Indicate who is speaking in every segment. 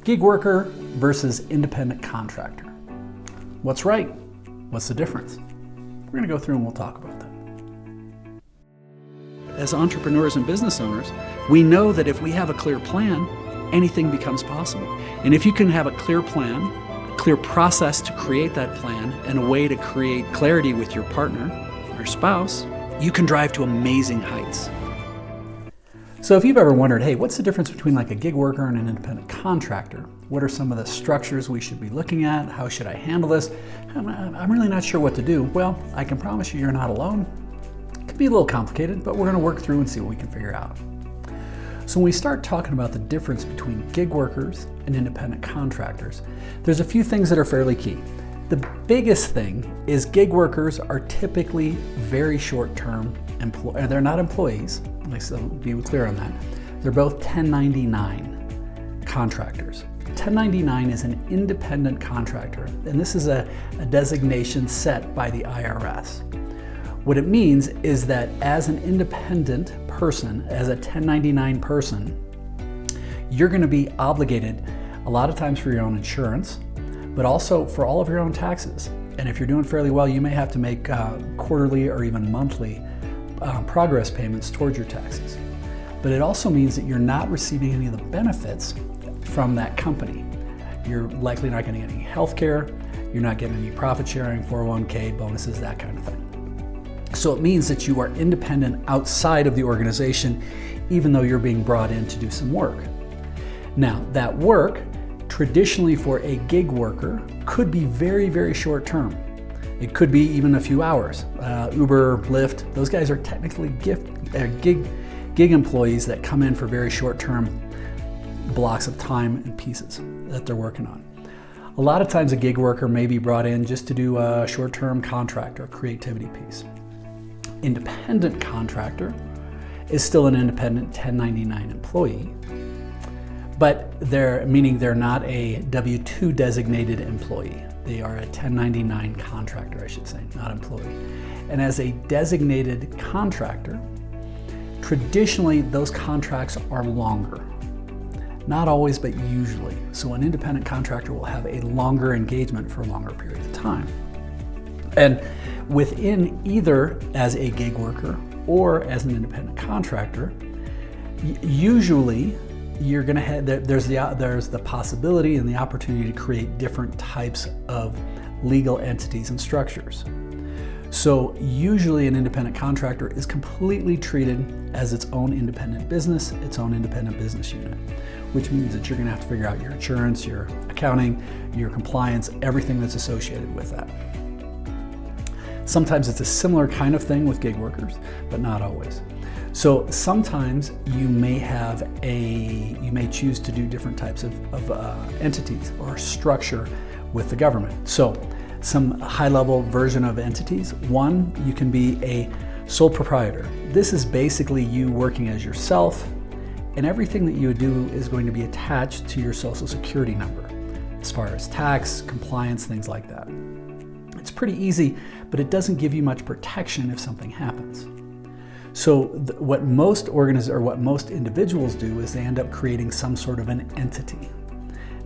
Speaker 1: Gig worker versus independent contractor. What's right? What's the difference? We're going to go through and we'll talk about that. As entrepreneurs and business owners, we know that if we have a clear plan, anything becomes possible. And if you can have a clear plan, a clear process to create that plan, and a way to create clarity with your partner or spouse, you can drive to amazing heights. So if you've ever wondered, hey, what's the difference between like a gig worker and an independent contractor? What are some of the structures we should be looking at? How should I handle this? I'm really not sure what to do. Well, I can promise you're not alone. It could be a little complicated, but we're going to work through and see what we can figure out. So when we start talking about the difference between gig workers and independent contractors, there's a few things that are fairly key. The biggest thing is gig workers are typically very short-term employees. They're not employees. Let's be clear on that. They're both 1099 contractors. 1099 is an independent contractor, and this is a designation set by the IRS. What it means is that as an independent person, as a 1099 person, you're going to be obligated a lot of times for your own insurance, but also for all of your own taxes. And if you're doing fairly well, you may have to make quarterly or even monthly progress payments towards your taxes. But it also means that you're not receiving any of the benefits from that company. You're likely not getting any health care, you're not getting any profit sharing, 401k, bonuses, that kind of thing. So it means that you are independent outside of the organization, even though you're being brought in to do some work. Now, that work, traditionally for a gig worker, could be very, very short term. It could be even a few hours. Uber, Lyft, those guys are technically gig employees that come in for very short term blocks of time and pieces that they're working on. A lot of times a gig worker may be brought in just to do a short-term contract or creativity piece. Independent contractor is still an independent 1099 employee, but they're not a W-2 designated employee. They are a 1099 contractor, I should say, not employee. And as a designated contractor, traditionally those contracts are longer. Not always, but usually. So an independent contractor will have a longer engagement for a longer period of time. And within either as a gig worker or as an independent contractor, usually you're going to have, there's the possibility and the opportunity to create different types of legal entities and structures. So usually an independent contractor is completely treated as its own independent business, its own independent business unit, which means that you're going to have to figure out your insurance, your accounting, your compliance, everything that's associated with that. Sometimes it's a similar kind of thing with gig workers, but not always. So sometimes you may choose to do different types of entities or structure with the government. So some high-level version of entities. One, you can be a sole proprietor. This is basically you working as yourself, and everything that you do is going to be attached to your Social Security number, as far as tax, compliance, things like that. It's pretty easy, but it doesn't give you much protection if something happens. So what most individuals do is they end up creating some sort of an entity.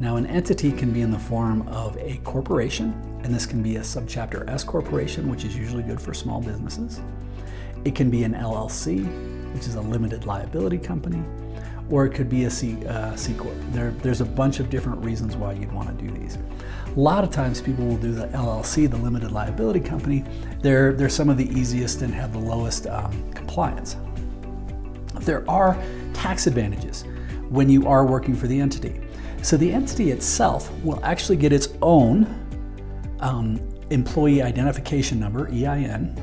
Speaker 1: Now, an entity can be in the form of a corporation, and this can be a subchapter S corporation, which is usually good for small businesses. It can be an LLC, which is a limited liability company, or it could be a C Corp. There's a bunch of different reasons why you'd want to do these. A lot of times people will do the LLC, the limited liability company. They're some of the easiest and have the lowest compliance. There are tax advantages when you are working for the entity. So the entity itself will actually get its own employee identification number, EIN.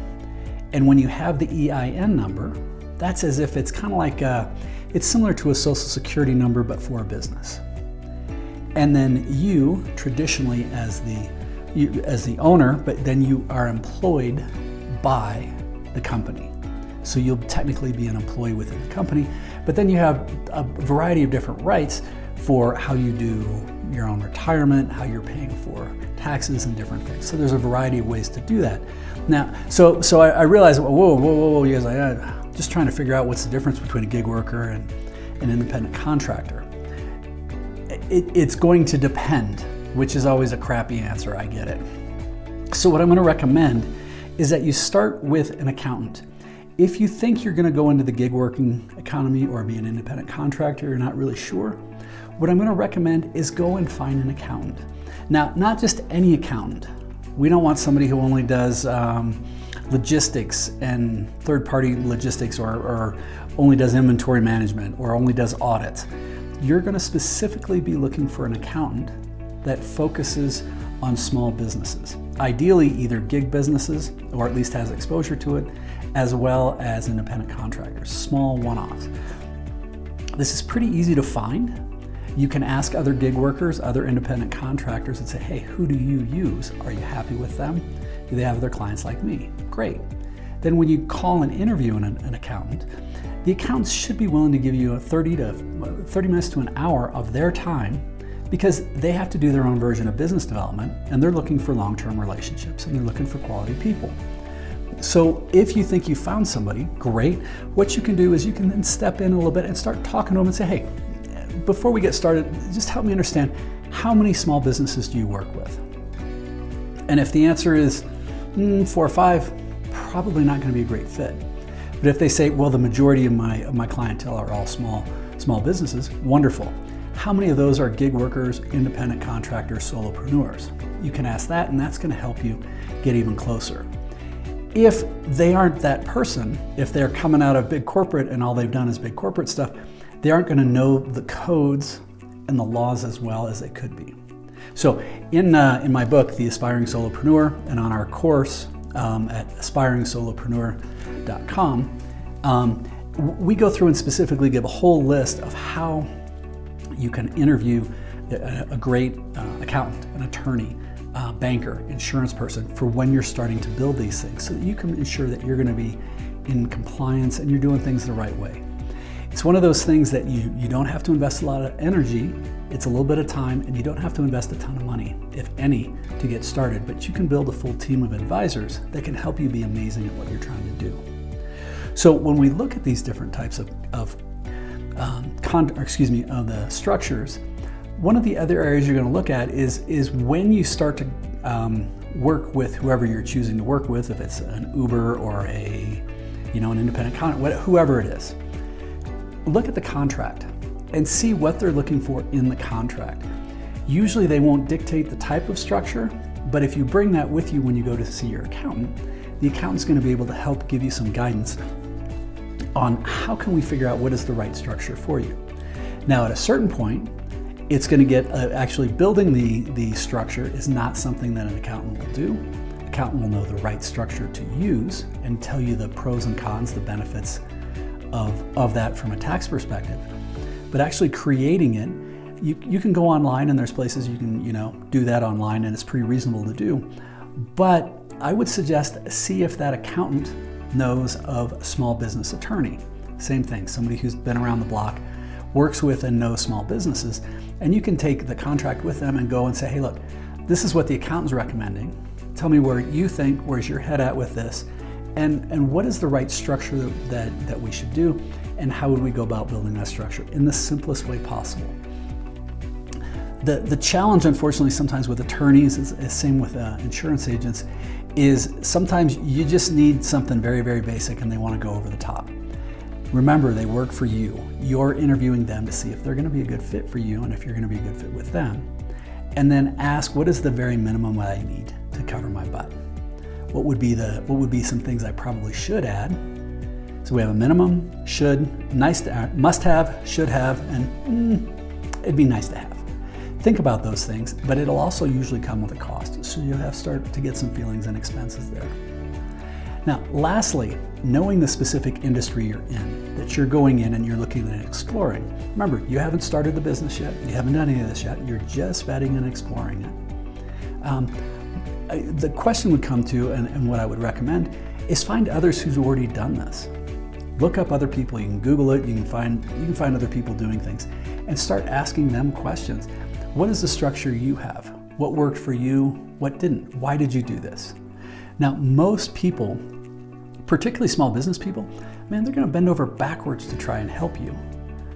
Speaker 1: And when you have the EIN number, that's as if it's kind of like it's similar to a Social Security number, but for a business. And then you, traditionally as the owner, but then you are employed by the company. So you'll technically be an employee within the company, but then you have a variety of different rights for how you do your own retirement, how you're paying for taxes and different things. So there's a variety of ways to do that. Now, so I realized, whoa, you guys, I'm just trying to figure out what's the difference between a gig worker and an independent contractor. It's going to depend, which is always a crappy answer, I get it. So what I'm going to recommend is that you start with an accountant. If you think you're going to go into the gig working economy or be an independent contractor, you're not really sure, what I'm going to recommend is go and find an accountant. Now, not just any accountant. We don't want somebody who only does logistics and third-party logistics or only does inventory management or only does audits. You're going to specifically be looking for an accountant that focuses on small businesses. Ideally, either gig businesses, or at least has exposure to it, as well as independent contractors, small one-offs. This is pretty easy to find. You can ask other gig workers, other independent contractors and say, hey, who do you use? Are you happy with them? Do they have other clients like me? Great. Then when you call and interview an accountant, the accountants should be willing to give you 30 minutes to an hour of their time, because they have to do their own version of business development, and they're looking for long-term relationships and they're looking for quality people. So if you think you found somebody, great. What you can do is you can then step in a little bit and start talking to them and say, hey, before we get started, just help me understand, how many small businesses do you work with? And if the answer is 4 or 5, probably not going to be a great fit. But if they say, well, the majority of my clientele are all small businesses, wonderful. How many of those are gig workers, independent contractors, solopreneurs? You can ask that, and that's going to help you get even closer. If they aren't that person, if they're coming out of big corporate and all they've done is big corporate stuff, they aren't going to know the codes and the laws as well as they could be. So in my book, The Aspiring Solopreneur, and on our course at aspiringsolopreneur.com, we go through and specifically give a whole list of how you can interview a great accountant, an attorney, banker, insurance person for when you're starting to build these things, so that you can ensure that you're going to be in compliance and you're doing things the right way. It's one of those things that you don't have to invest a lot of energy. It's a little bit of time, and you don't have to invest a ton of money, if any, to get started, but you can build a full team of advisors that can help you be amazing at what you're trying to do. So when we look at these different types of the structures, one of the other areas you're going to look at is when you start to work with whoever you're choosing to work with, if it's an Uber or an independent contractor, whoever it is. Look at the contract and see what they're looking for in the contract. Usually they won't dictate the type of structure, but if you bring that with you when you go to see your accountant, the accountant's going to be able to help give you some guidance on how can we figure out what is the right structure for you. Now, at a certain point, it's going to get actually building the structure is not something that an accountant will do. An accountant will know the right structure to use and tell you the pros and cons, the benefits of that from a tax perspective. But actually creating it, you can go online, and there's places you can do that online, and it's pretty reasonable to do. But I would suggest see if that accountant knows of a small business attorney. Same thing, somebody who's been around the block, works with and knows small businesses, and you can take the contract with them and go and say, hey, look, this is what the accountant's recommending. Tell me where you think, where's your head at with this, and what is the right structure that we should do, and how would we go about building that structure in the simplest way possible. The challenge, unfortunately, sometimes with attorneys, is same with insurance agents, is sometimes you just need something very, very basic and they want to go over the top. Remember, they work for you. You're interviewing them to see if they're going to be a good fit for you and if you're going to be a good fit with them. And then ask, what is the very minimum that I need to cover my butt? What would be some things I probably should add? So we have a minimum, should, nice to add, must have, should have, and it'd be nice to have. Think about those things, but it'll also usually come with a cost. So you'll have to start to get some feelings and expenses there. Now, lastly, knowing the specific industry you're in, that you're going in and you're looking at exploring. Remember, you haven't started the business yet. You haven't done any of this yet. You're just vetting and exploring it. The question would come to, and what I would recommend, is find others who's already done this. Look up other people. You can Google it. You can find other people doing things, and start asking them questions. What is the structure you have? What worked for you? What didn't? Why did you do this? Now, most people, particularly small business people, man, they're going to bend over backwards to try and help you,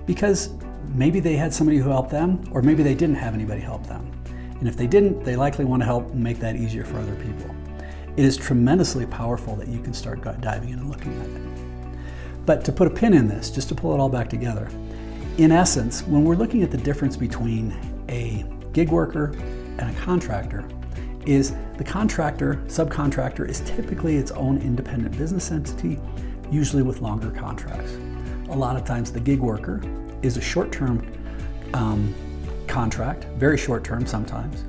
Speaker 1: because maybe they had somebody who helped them, or maybe they didn't have anybody help them. And if they didn't, they likely want to help make that easier for other people. It is tremendously powerful that you can start diving in and looking at it. But to put a pin in this, just to pull it all back together, in essence, when we're looking at the difference between a gig worker and a contractor, is the contractor, subcontractor is typically its own independent business entity, usually with longer contracts. A lot of times the gig worker is a short-term contract, very short-term sometimes.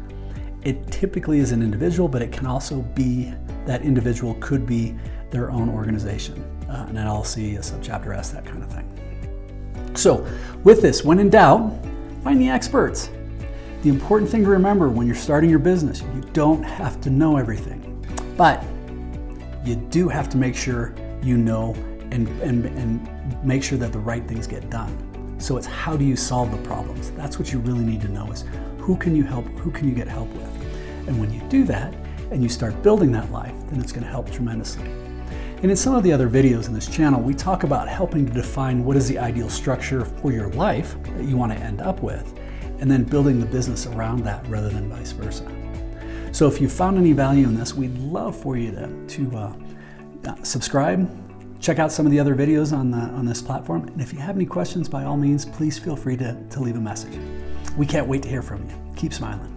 Speaker 1: It typically is an individual, but it can also be, that individual could be their own organization, an LLC, a subchapter S, that kind of thing. So with this, when in doubt, find the experts. The important thing to remember when you're starting your business, you don't have to know everything, but you do have to make sure you know and make sure that the right things get done. So it's how do you solve the problems? That's what you really need to know, is who can you help, who can you get help with? And when you do that and you start building that life, then it's going to help tremendously. And in some of the other videos in this channel, we talk about helping to define what is the ideal structure for your life that you want to end up with, and then building the business around that rather than vice versa. So if you found any value in this, we'd love for you to subscribe, check out some of the other videos on this platform, and if you have any questions, by all means, please feel free to leave a message. We can't wait to hear from you. Keep smiling.